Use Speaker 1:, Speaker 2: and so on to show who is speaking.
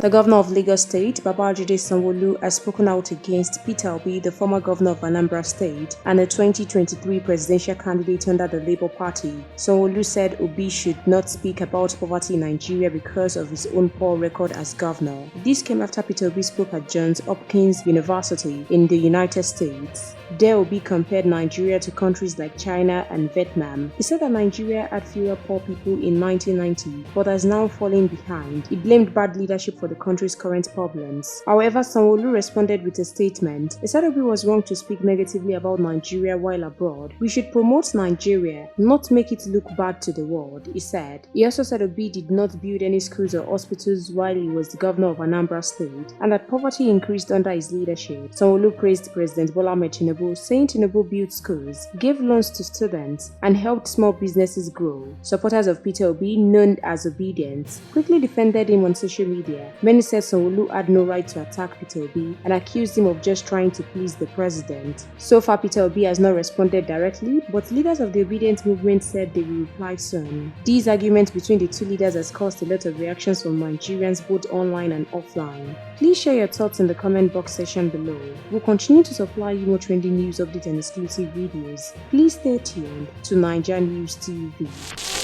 Speaker 1: The governor of Lagos State, Babajide Sanwo-Olu, has spoken out against Peterobi, the former governor of Anambra State and a 2023 presidential candidate under the Labour Party. Sanwo-Olu said Obi should not speak about poverty in Nigeria because of his own poor record as governor. This came after Peterobi spoke at Johns Hopkins University in the United States. There, Obi compared Nigeria to countries like China and Vietnam. He said that Nigeria had fewer poor people in 1990 but has now fallen behind. He blamed bad leadership for the country's current problems. However, Sanwo-Olu responded with a statement. He said Obi was wrong to speak negatively about Nigeria while abroad. We should promote Nigeria, not make it look bad to the world, he said. He also said Obi did not build any schools or hospitals while he was the governor of Anambra State and that poverty increased under his leadership. Sanwo-Olu praised President Bola Ahmed Tinubu, saying Tinubu built schools, gave loans to students, and helped small businesses grow. Supporters of Peter Obi, known as Obedience, quickly defended him on social media. Many said Sanwo-Olu had no right to attack Peter Obi and accused him of just trying to please the president. So far, Peter Obi has not responded directly, but leaders of the Obedience movement said they will reply soon. These arguments between the two leaders has caused a lot of reactions from Nigerians both online and offline. Please share your thoughts in the comment box section below. We'll continue to supply you more trending news updates and exclusive videos. Please stay tuned to NaijaNews TV.